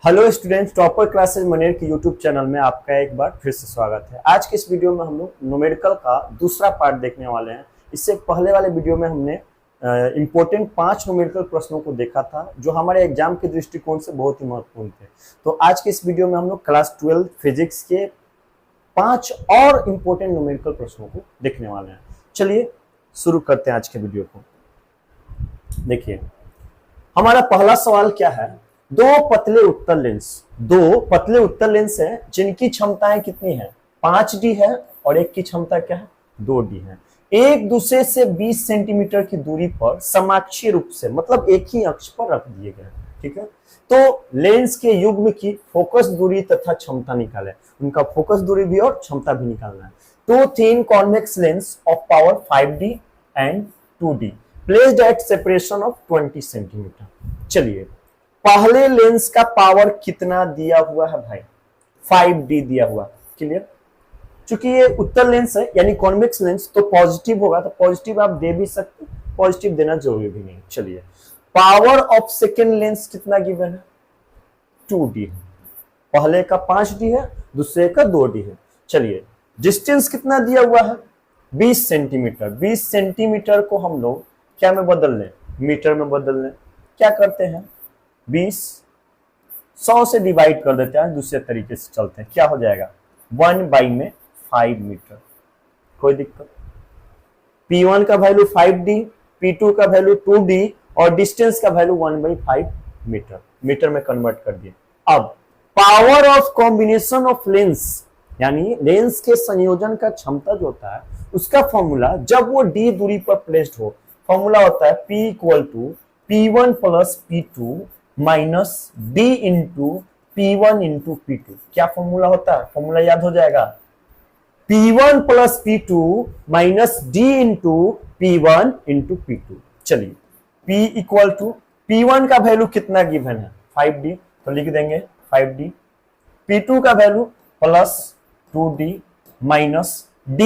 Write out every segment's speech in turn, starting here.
Hello students, topper classes Maner के YouTube channel में आपका एक बार फिर से स्वागत है। आज के इस वीडियो में हम लोग न्यूमेरिकल का दूसरा पार्ट देखने वाले हैं। इससे पहले वाले वीडियो में हमने इंपॉर्टेंट 5 न्यूमेरिकल प्रश्नों को देखा था जो हमारे एग्जाम के दृष्टिकोण से बहुत ही महत्वपूर्ण थे। तो आज के इस वीडियो में हम लोग क्लास 12 फिजिक्स के 5 और इंपॉर्टेंट न्यूमेरिकल प्रश्नों को देखने वाले हैं। चलिए शुरू करते हैं आज के वीडियो को। देखिए, हमारा पहला सवाल क्या है। दो पतले उत्तल लेंस है जिनकी क्षमताएं कितनी है, 5D है और एक की क्षमता क्या है, 2D है। एक दूसरे से 20 सेंटीमीटर की दूरी पर समाक्षीय रूप से, मतलब एक ही अक्ष पर रख दिए गए। ठीक है, तो लेंस के युग्म की फोकस दूरी तथा क्षमता निकाले। उनका फोकस दूरी भी और क्षमता भी निकालना है। Two thin convex lens of power 5D and 2D placed at separation of 20 centimetre. चलिए, पहले लेंस का पावर कितना दिया हुआ है भाई, 5D दिया हुआ। क्लियर, चूंकि ये उत्तल लेंस है यानी कॉन्वेक्स लेंस, तो पॉजिटिव होगा, तो पॉजिटिव आप दे भी सकते, पॉजिटिव देना जरूरी भी नहीं। चलिए, पावर ऑफ सेकेंड लेंस कितना गिवन है, 2D है। पहले का 5D है, दूसरे का 2D है। चलिए, डिस्टेंस कितना दिया हुआ है, 20 सेंटीमीटर। 20 सेंटीमीटर को हम लोग क्या में बदल लें, मीटर में बदल लें। क्या करते हैं, 20 100 से डिवाइड कर देते हैं, दूसरे तरीके से चलते हैं। क्या हो जाएगा, 1/5 मीटर। कोई दिक्कत। P1 का वैल्यू 5D, P2 का वैल्यू 2D और डिस्टेंस का वैल्यू 1/5 मीटर। मीटर में कन्वर्ट कर दिए। अब power of combination of lens, यानी लेंस के संयोजन का क्षमता जो होता है उसका फॉर्मूला, जब वो D दूरी पर प्लेस्ड हो, फॉर्मूला होता है P = P1 + P2 minus D into P1 into P2। क्या फॉर्मूला होता है, फॉर्मूला याद हो जाएगा, P1 + P2 minus D into P1 into P2। चलिए, P = P1 का वैल्यू कितना गिवन है, 5D, तो लिख देंगे 5D। P2 का value plus 2D minus D।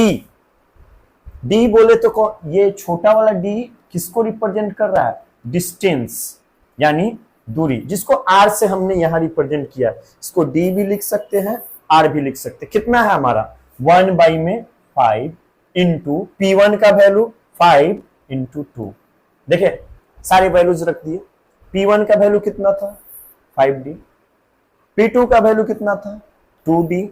D बोले तो ये छोटा वाला D किसको रिप्रेजेंट कर रहा है, डिस्टेंस यानी दूरी, जिसको R से हमने यहां रिप्रेजेंट किया। इसको D भी लिख सकते हैं, R भी लिख सकते हैं। कितना है हमारा, 1/5 इंटू P1 का वैल्यू 5 इंटू 2। देखिए, सारे वैल्यूज रख दिए। P1 का वैल्यू कितना था, 5D। P2 का वैल्यू कितना था, 2D।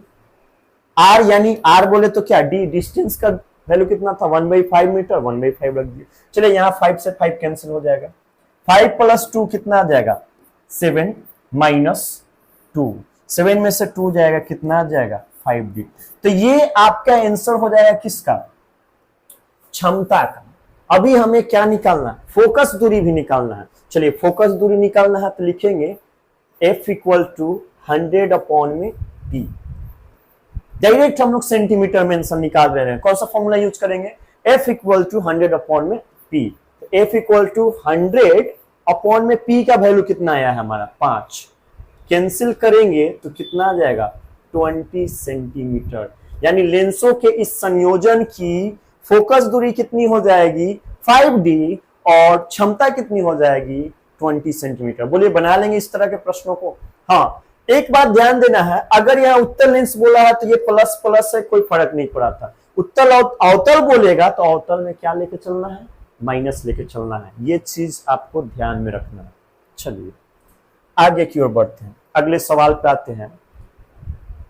R यानी R बोले तो क्या, D डिस्टेंस का वैल्यू कितना था, 1/5 मीटर, 1/5 रख दिए। चलिए, यहां 5 से 5 कैंसिल हो जाएगा। 5 + 2 कितना आ जाएगा, 7 माइनस 2। 7 में से 2 जाएगा, कितना आ जाएगा, 5D। तो ये आपका आंसर हो जाएगा किसका, क्षमता का। अभी हमें क्या निकालना है, फोकस दूरी भी निकालना है। चलिए, फोकस दूरी निकालना है तो लिखेंगे F = 100/P। डायरेक्ट हम लोग सेंटीमीटर में आंसर निकाल रहे हैं। कौन सा फॉर्मूला यूज करेंगे, F = 100/P। F = 100/P का वैल्यू कितना आया है हमारा, 5। कैंसिल करेंगे तो कितना आ जाएगा, 20 सेंटीमीटर। यानी लेंसों के इस संयोजन की फोकस दूरी कितनी हो जाएगी, 5D, और क्षमता कितनी हो जाएगी, 20 सेंटीमीटर। बोलिए, बना लेंगे इस तरह के प्रश्नों को। हाँ, एक बात ध्यान देना है, अगर यहाँ उत्तल लेंस बोला है तो ये प्लस प्लस है, कोई फर्क नहीं पड़ा था। उत्तल और अवतल बोलेगा तो अवतल में क्या लेके चलना है, माइनस लेके चलना है। ये चीज आपको ध्यान में रखना है। चलिए, आगे की ओर बढ़ते हैं, अगले सवाल पे आते हैं।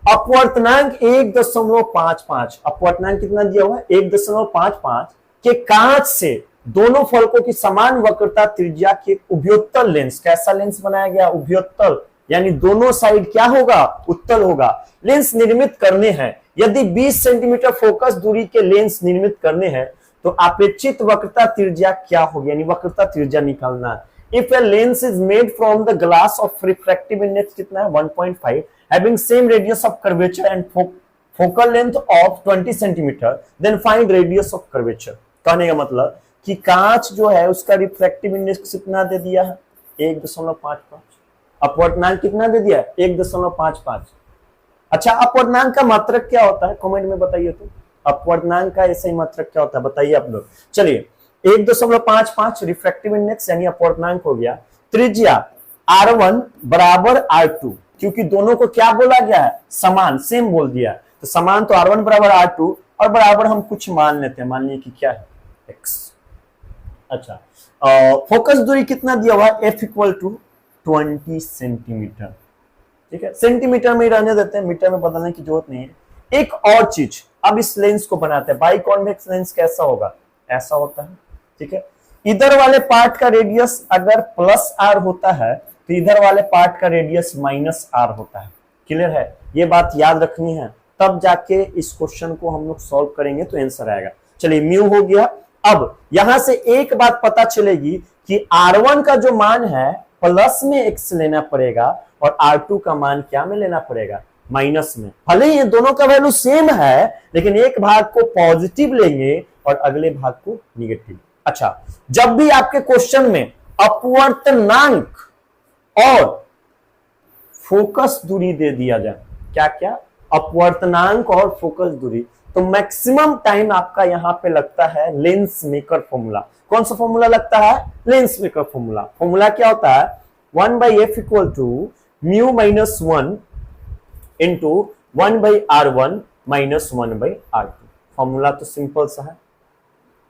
अपवर्तनांक 1.55, अपवर्तनांक कितना दिया हुआ है, 1.55 के कांच से दोनों फलकों की समान वक्रता त्रिज्या के उभयोत्तल लेंस, कैसा लेंस बनाया गया, उभयोत्तल, यानी दोनों साइड क्या होगा, उत्तल होगा, लेंस निर्मित करने हैं। यदि 20 सेंटीमीटर फोकस दूरी के लेंस निर्मित करने हैं तो अपेक्षित वक्रता त्रिज्या क्या होगी, यानी वक्रता त्रिज्या निकालना है। If a lens is made from the glass of refractive index कितना है, 1.5, having same radius of curvature and focal length of 20 centimetre, then find radius of curvature. कहने का मतलब कि कांच जो है उसका रिफ्रैक्टिव इंडेक्स कितना दे दिया है, 1.55। अपवर्तनांक कितना दे दिया, 1.55। अच्छा, अपवर्तनांक का मात्रक क्या होता है, कमेंट में बताइए। तो अपवर्तनांक का ऐसा ही मात्रक क्या होता है, बताइए आप लोग। चलिए, 1.55 रिफ्रैक्टिव इंडेक्स यानी अपवर्तनांक हो गया। त्रिज्या R1 = R2, क्योंकि दोनों को क्या बोला गया है, समान, सेम बोल दिया है। तो समान तो R1 बराबर R2 और बराबर हम कुछ मान लेते हैं, मान लीजिए कि क्या है, x। अच्छा, फोकस दूरी कितना दिया हुआ है, f इक्वल टू 20 सेंटीमीटर। ठीक है, सेंटीमीटर में ही रहने देते हैं, मीटर में बदलने की जरूरत नहीं है। एक और चीज, अब इस लेंस को बनाते हैं, बाई कॉन्वेक्स लेंस कैसा होगा, ऐसा होता है। ठीक है, इधर वाले पार्ट का रेडियस अगर प्लस आर होता है तो इधर वाले पार्ट का रेडियस माइनस आर होता है। क्लियर है, ये बात याद रखनी है, तब जाके इस क्वेश्चन को हम लोग सॉल्व करेंगे तो आंसर आएगा। चलिए, म्यू हो गया। अब यहां से एक बात पता चलेगी कि R1 का जो मान है प्लस में x लेना पड़ेगा और R2 का मान क्या में लेना पड़ेगा, माइनस में। भले ही ये दोनों का वैल्यू सेम है, लेकिन एक भाग को पॉजिटिव लेंगे और अगले भाग को निगेटिव। अच्छा, जब भी आपके क्वेश्चन में अपवर्तनांक और फोकस दूरी दे दिया जाए, क्या क्या, अपवर्तनांक और फोकस दूरी, तो मैक्सिमम टाइम आपका यहां पे लगता है लेंस मेकर फॉर्मूला। कौन सा फॉर्मूला लगता है, लेंस मेकर फॉर्मूला। फॉर्मूला क्या होता है, 1/f equal to mu minus 1 into 1/r1 minus 1/r2। Formula तो सिंपल सा है,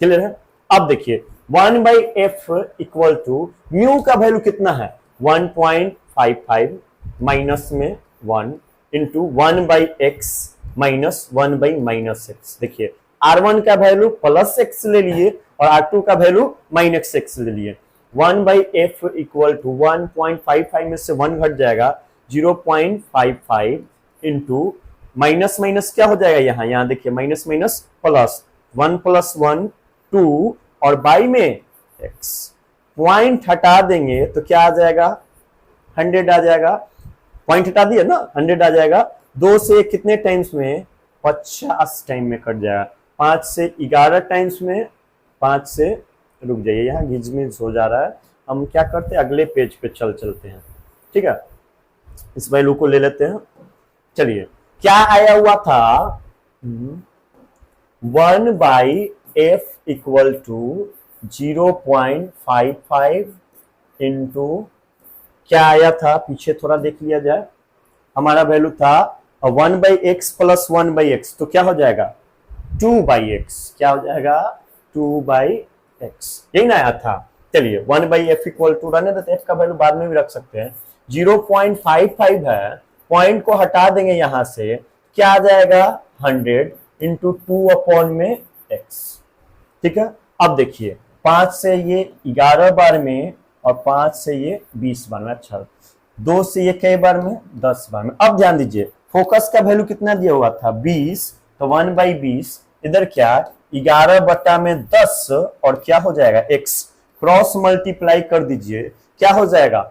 क्लियर है। अब देखिए 1/f इक्वल टू म्यू का वैल्यू कितना है 1.55 माइनस में 1 इंटू 1/x माइनस 1/-x। देखिए R1 का वैल्यू प्लस x ले लिए और R2 का वैल्यू माइनस x ले लिए। 1/f इक्वल टू 1.55 में से 1 घट जाएगा 0.55 इंटू माइनस माइनस क्या हो जाएगा, यहाँ देखिए माइनस माइनस प्लस, 1 + 1 2 और बाई में x, पॉइंट हटा देंगे तो क्या आ जाएगा 100 आ जाएगा। पॉइंट हटा दिया ना, 100 आ जाएगा। 2 से कितने टाइम्स में, 50 टाइम में कट जाएगा। 5 से 11 टाइम्स में, 5 से, रुक जाइए यहाँ घिजमिज हो जा रहा है, हम क्या करते हैं अगले पेज पे चलते हैं। ठीक है, इस वैल्यू को ले लेते हैं। चलिए, क्या आया हुआ था 1/f इक्वल टू 0.55 इंटू क्या आया था, पीछे थोड़ा देख लिया जाए, हमारा वैल्यू था 1/x प्लस 1/x, तो क्या हो जाएगा 2/x, क्या हो जाएगा 2/x, यही ना आया था। चलिए 1/f इक्वल टू, रहने देते, f का वैल्यू बाद में भी रख सकते हैं, 0.55 है, पॉइंट को हटा देंगे यहां से, क्या आ जाएगा 100 इंटू 2/x। ठीक है, अब देखिए 5 से ये 11 बार में और 5 से ये 20 बार में, अच्छा 2 से ये कई बार में 10 बार में। अब ध्यान दीजिए फोकस का वैल्यू कितना दिया हुआ था 20, तो 1/20, इधर क्या 11/10 और क्या हो जाएगा x, क्रॉस मल्टीप्लाई कर दीजिए, क्या हो जाएगा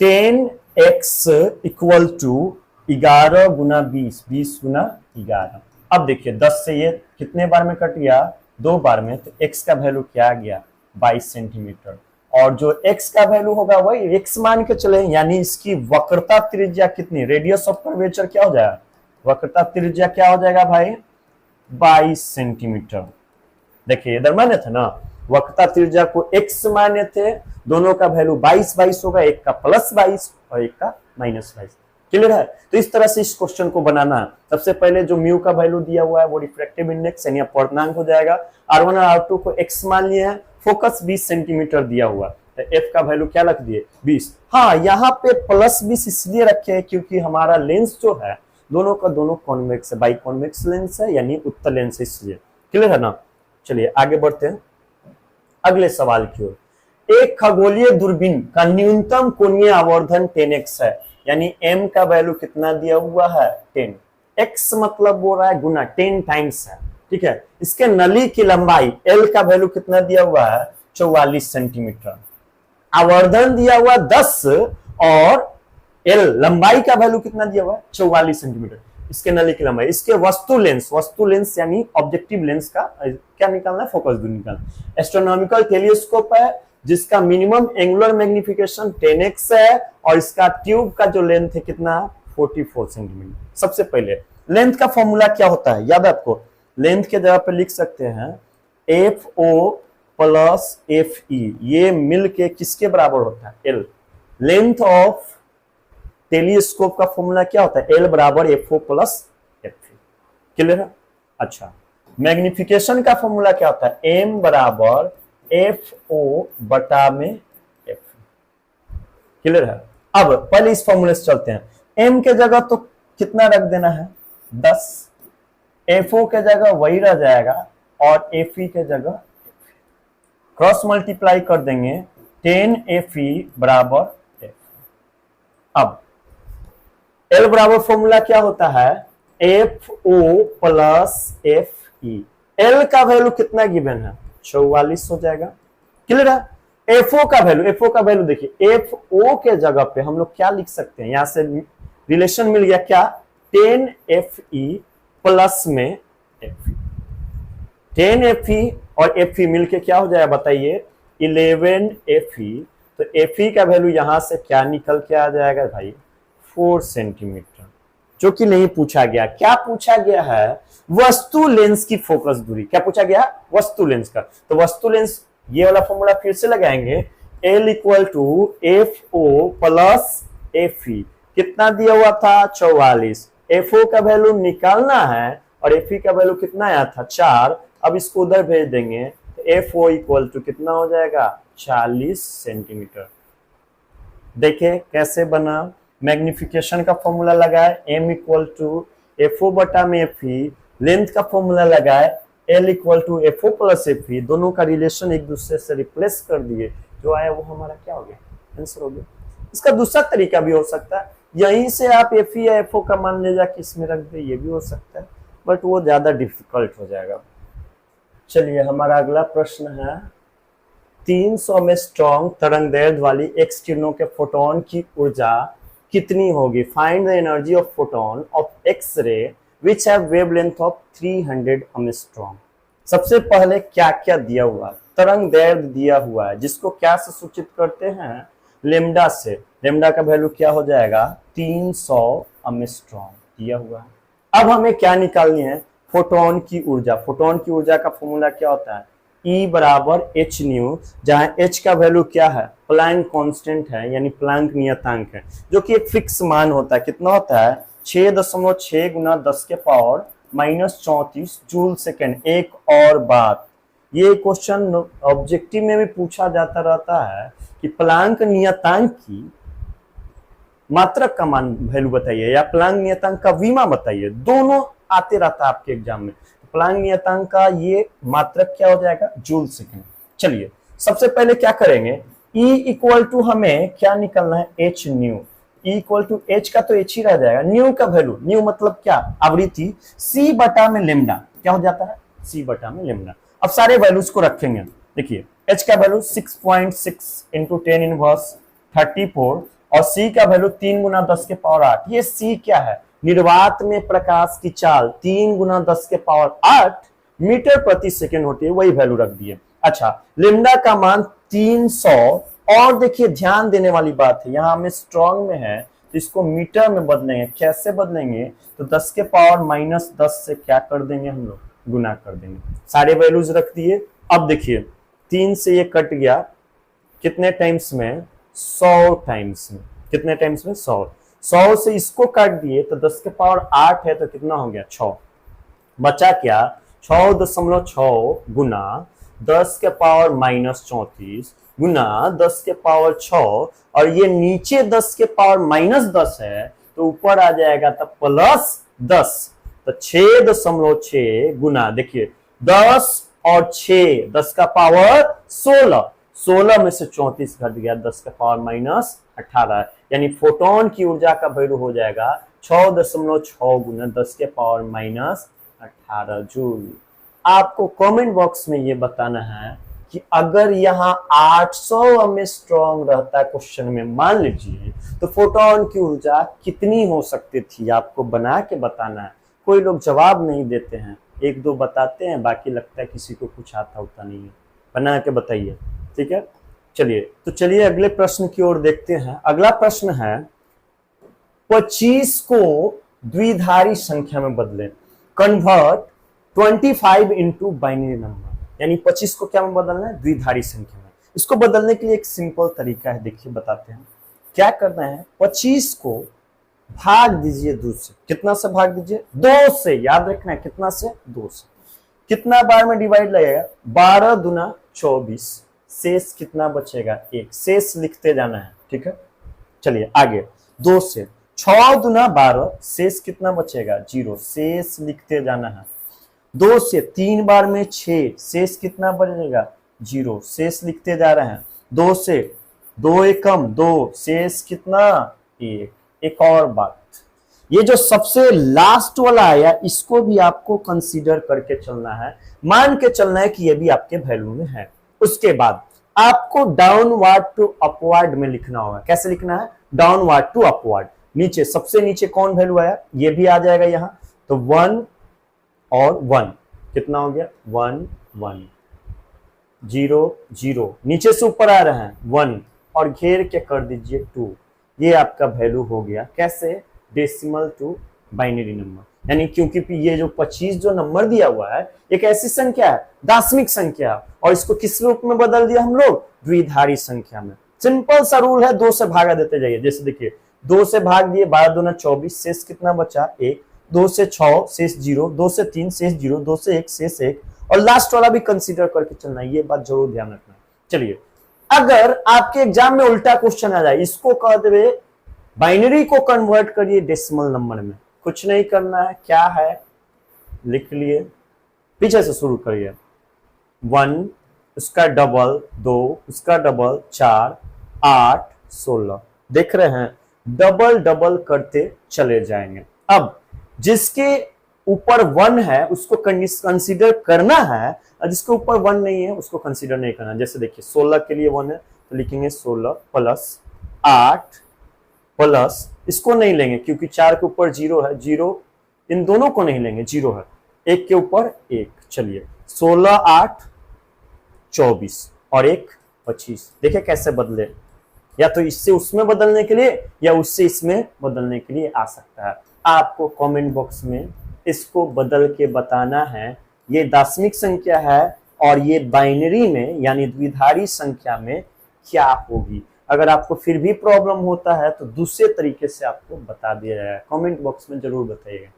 10x इक्वल टू 11 गुना 20, 20 गुना 11। अब देखिए 10 से ये कितने बार में कट गया 2 बार में, तो x का वैल्यू क्या आ गया 22 सेंटीमीटर, और जो x का वैल्यू होगा वही x मान के चले, यानी इसकी वक्रता त्रिज्या कितनी, रेडियस ऑफ कर्वेचर क्या हो जाएगा, वक्रता त्रिज्या क्या हो जाएगा भाई 22 सेंटीमीटर। देखिए इधर माने थे ना, वक्रता त्रिज्या को x माने थे, दोनों का वैल्यू 22 होगा, एक का +22 और एक का -22। क्लियर है, तो इस तरह से इस क्वेश्चन को बनाना है। सबसे पहले जो म्यू का वैल्यू दिया हुआ है वो रिफ्रैक्टिव इंडेक्स यानी अपवर्तनांक हो जाएगा। R1 और R2 को x मान लिए हैं, फोकस 20 सेंटीमीटर दिया हुआ, तो f का वैल्यू क्या रख दिए 20। हाँ, यहाँ पे +20 इसलिए रखे हैं क्योंकि हमारा लेंस जो है दोनों का दोनों कॉन्वेक्स है, बाई कॉन्वेक्स लेंस है यानी उत्तल लेंस है, इसलिए। क्लियर है ना, चलिए आगे बढ़ते हैं अगले सवाल की ओर। एक खगोलीय दूरबीन का न्यूनतम कोणीय आवर्धन 10x है, यानी m का वैल्यू कितना दिया हुआ है 10, x मतलब बोल रहा है गुना 10 टाइम्स है। ठीक है, इसके नली की लंबाई l का वैल्यू कितना दिया हुआ है 44 सेंटीमीटर, आवर्धन दिया हुआ 10 और l लंबाई का वैल्यू कितना दिया हुआ है 44 सेंटीमीटर, इसके नली की लंबाई। इसके वस्तु लेंस यानी ऑब्जेक्टिव लेंस का क्या निकालना है, फोकस दूरी निकालना। एस्ट्रोनॉमिकल टेलीस्कोप है जिसका मिनिमम एंगुलर मैग्निफिकेशन 10x है और इसका ट्यूब का जो लेंथ है कितना 44 सेंटीमीटर। सबसे पहले लेंथ का फॉर्मूला क्या होता है, याद है आपको, लेंथ के जगह पे लिख सकते हैं FO प्लस FE, ये मिल के किसके बराबर होता है L। लेंथ ऑफ टेलीस्कोप का फॉर्मूला क्या होता है? L बराबर FO प्लस FE। क्लियर है? अच्छा, मैग्निफिकेशन का फॉर्मूला क्या होता है? M बराबर FO बटा में F। क्लियर है? अब पहले इस फॉर्मूले से चलते हैं। M के जगह तो कितना रख देना है? 10। FO के जगह वही रह जाएगा और FE के जगह क्रॉस मल्टीप्लाई कर देंगे 10FE बराबर F। अब L बराबर फॉर्मूला क्या होता है? FO plus FE। L का वैल्यू कितना गिवन है? 44 हो जाएगा। क्लियर है? FO का वैल्यू देखिए, FO के जगह पे हम लोग क्या लिख सकते हैं? यहां से रिलेशन मिल गया क्या? 10FE प्लस में FE। 10FE और FE मिलके क्या हो जाएगा बताइए? 11FE। तो FE का वैल्यू यहां से क्या निकल के आ जाएगा भाई? 4 सेंटीमीटर, जो कि नहीं पूछा गया। क्या पूछा गया है? वस्तु लेंस की फोकस दूरी। क्या पूछा गया? वस्तु लेंस का। तो वस्तु लेंस, ये वाला फॉर्मूला फिर से लगाएंगे, L equal to FO plus FE। कितना दिया हुआ था? 44। FO का वैल्यू निकालना है और FE का वैल्यू कितना आया था? 4। अब इसको उधर भेज देंगे, FO इक्वल टू कितना हो जाएगा? 40 सेंटीमीटर। देखें कैसे बना। मैग्निफिकेशन का फॉर्मूला लगाए, M इक्वल टू FO बटा में FE। लेंथ का फॉर्मूला लगाए, L equal to FO plus FE। दोनों का रिलेशन एक दूसरे से रिप्लेस कर दिए, जो आया वो हमारा क्या हो गया? आंसर हो गया। इसका दूसरा तरीका भी हो सकता है, यहीं से आप FE या FO का मान ले जाके इसमें रख दे, ये भी हो सकता है, बट वो ज्यादा डिफिकल्ट हो जाएगा। चलिए हमारा अगला प्रश्न है, 300 में स्ट्रॉन्ग तरंग दैर्ध्य वाली एक्स किरणों के फोटोन की ऊर्जा कितनी होगी? Find the energy of photon of X ray which have wavelength of 300 angstrom. सबसे पहले क्या क्या दिया हुआ है? तरंग दैर्ध्य दिया हुआ है, जिसको क्या से सूचित करते हैं? लेमडा से। लेमडा का वैल्यू क्या हो जाएगा? 300 एंगस्ट्रॉम दिया हुआ है। अब हमें क्या निकालनी है? फोटोन की ऊर्जा। फोटोन की ऊर्जा का फॉर्मूला क्या होता है? E बराबर h न्यू, जहां h का वैल्यू क्या है? प्लैंक कांस्टेंट है, यानी प्लैंक नियतांक है, जो कि एक फिक्स मान होता है। कितना होता है? 6.6 गुना 10 के पावर माइनस 34 जूल सेकेंड। एक और बात, ये क्वेश्चन ऑब्जेक्टिव में भी पूछा जाता रहता है कि प्लैंक नियतांक की मात्रक का मान वैल्यू बताइए या प्लैंक नियतांक का विमा बताइए। दोनों आते रहता है आपके एग्जाम में। प्लैंक नियतांक का ये मात्रक क्या हो जाएगा? Joule second. चलिए सबसे पहले क्या करेंगे? E इक्वल टू हमें क्या निकलना है? H new. E equal to H का तो H ही रह जाएगा। न्यू का वैल्यू, न्यू मतलब क्या? आवृत्ति। C बटा में लेमडा क्या हो जाता है? C बटा में लेमडा। अब सारे वैल्यूज को रखेंगे। देखिए H का वैल्यू 6.6 इंटू 10 इनवर्स 34 और C का वैल्यू 3 गुना 10 के पावर 8। ये C क्या है? निर्वात में प्रकाश की चाल 3 गुना 10 के पावर 8 मीटर प्रति सेकेंड होती है, वही वैल्यू रख दिए। अच्छा, लेमडा का मान 300। और देखिए ध्यान देने वाली बात है, यहां हमें स्ट्रॉन्ग में है तो इसको मीटर में बदलेंगे। कैसे बदलेंगे? तो 10 के पावर माइनस 10 से क्या कर देंगे हम लोग? गुना कर देंगे। सारे वैल्यूज रख दिए। अब देखिए 3 से ये कट गया, कितने टाइम्स में? 100 टाइम्स में। कितने टाइम्स में? 100 से इसको काट दिए तो 10 के पावर 8 है तो कितना हो गया? 6। बचा क्या? 6.6 गुना 10 के पावर माइनस 34 गुना 10 के पावर 6, और ये नीचे 10 के पावर माइनस 10 है तो ऊपर आ जाएगा तब प्लस 10। तो 6.6 गुना, देखिए 10 और 6, 10 का पावर 16, 16 में से 34 घट गया, 10 का पावर माइनस 18, यानी फोटोन की ऊर्जा का वैल्यू हो जाएगा 6.6 गुना 10 के पावर माइनस 18 जूल। आपको कमेंट बॉक्स में ये बताना है कि अगर यहाँ 800 में स्ट्रॉन्ग रहता क्वेश्चन में मान लीजिए, तो फोटोन की ऊर्जा कितनी हो सकती थी? आपको बना के बताना है। कोई लोग जवाब नहीं देते हैं, एक दो बताते हैं, बाकी लगता है किसी को कुछ आता होता नहीं है। बना के बताइए, ठीक है। चलिए अगले प्रश्न की ओर देखते हैं। अगला प्रश्न है 25 को द्विधारी संख्या में बदलें। कन्वर्ट 25 इंटू बाइनरी नंबर, यानी 25 को क्या में बदलना है? द्विधारी संख्या में। इसको बदलने के लिए एक सिंपल तरीका है, देखिए बताते हैं क्या करना है। 25 को भाग दीजिए 2 से। कितना से भाग दीजिए? 2 से। याद रखना है कितना से? 2 से। कितना बार में डिवाइड लगेगा? 12 दूना 24। शेष कितना बचेगा? 1। शेष लिखते जाना है, ठीक है। चलिए आगे। 2 से 6 दूना 12। शेष कितना बचेगा? 0। शेष लिखते जाना है। 2 से 3 बार में 6। शेष कितना बचेगा? 0। शेष लिखते जा रहे हैं। 2 से 2 एकम 2। शेष कितना? 1। एक और बात, ये जो सबसे लास्ट वाला आया इसको भी आपको कंसीडर करके चलना है, मान के चलना है कि ये भी आपके वैल्यू में है। उसके बाद आपको डाउनवर्ड टू अपवर्ड में लिखना होगा। कैसे लिखना है? Downward to upward. नीचे सबसे नीचे कौन वैल्यू आया? ये भी आ जाएगा यहां। तो 1 और 1 कितना हो गया? 1 1 0 0। नीचे से ऊपर आ रहे हैं 1 और घेर के कर दीजिए 2। ये आपका वैल्यू हो गया। कैसे? Decimal to binary number. यानी क्योंकि ये जो 25 जो नंबर दिया हुआ है एक ऐसी संख्या है, दार्शनिक संख्या, और इसको किस रूप में बदल दिया हम लोग? द्विधारी संख्या में। सिंपल सा रूल है, 2 से भागा देते जाइए। जैसे देखिए 2 से भाग दिए, 12 दूना 24। शेष कितना बचा? 1। 2 से 6 शेष 0। 2 से 3 शेष 0। 2 से 1 शेष 1। और लास्ट वाला भी कंसीडर करके चलना है, ये बात जरूर ध्यान रखना। चलिए, अगर आपके एग्जाम में उल्टा क्वेश्चन आ जाए, इसको कह दे बाइनरी को कन्वर्ट करिए डेसिमल नंबर में। कुछ नहीं करना है, क्या है लिख लिए, पीछे से शुरू करिए। 1 उसका डबल 2 उसका डबल 4 8 16। देख रहे हैं, डबल डबल करते चले जाएंगे। अब जिसके ऊपर 1 है उसको कंसीडर करना है, और जिसके ऊपर 1 नहीं है उसको कंसीडर नहीं करना। जैसे देखिए 16 के लिए 1 है तो लिखेंगे 16 प्लस 8 प्लस, इसको नहीं लेंगे क्योंकि 4 के ऊपर 0 है, 0 इन दोनों को नहीं लेंगे, 0 है, 1 के ऊपर 1। चलिए 16 8 24 और 1 25। देखिए कैसे बदले, या तो इससे उसमें बदलने के लिए या उससे इसमें बदलने के लिए आ सकता है। आपको कमेंट बॉक्स में इसको बदल के बताना है ये दार्शनिक संख्या है और ये बाइनरी में यानी द्विधारी संख्या में क्या होगी। अगर आपको फिर भी प्रॉब्लम होता है तो दूसरे तरीके से आपको बता दिया जाएगा। कमेंट बॉक्स में जरूर बताइएगा।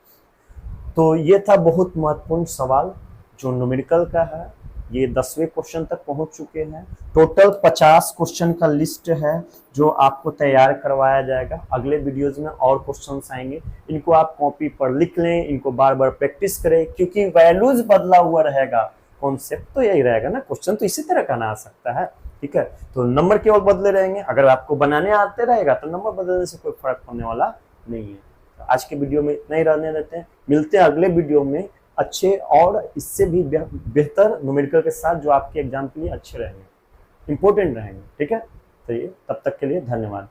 तो ये था बहुत महत्वपूर्ण सवाल जो न्यूमेरिकल का है। ये 10वें क्वेश्चन तक पहुंच चुके हैं। टोटल 50 क्वेश्चन का लिस्ट है जो आपको तैयार करवाया जाएगा। अगले वीडियोज में और क्वेश्चंस आएंगे, इनको आप कॉपी पर लिख लें, इनको बार बार प्रैक्टिस करें, क्योंकि वैल्यूज बदला हुआ रहेगा, कॉन्सेप्ट तो यही रहेगा ना। क्वेश्चन तो इसी तरह का ना आ सकता है, ठीक है। तो नंबर केवल बदले रहेंगे। अगर आपको बनाने आते रहेगा तो नंबर बदलने से कोई फर्क पड़ने वाला नहीं है। तो आज के वीडियो में इतना ही रहने देते हैं, मिलते हैं अगले वीडियो में अच्छे और इससे भी बेहतर न्यूमेरिकल के साथ जो आपके एग्जाम के लिए अच्छे रहेंगे, इंपॉर्टेंट रहेंगे, ठीक है। तो ये तब तक के लिए धन्यवाद।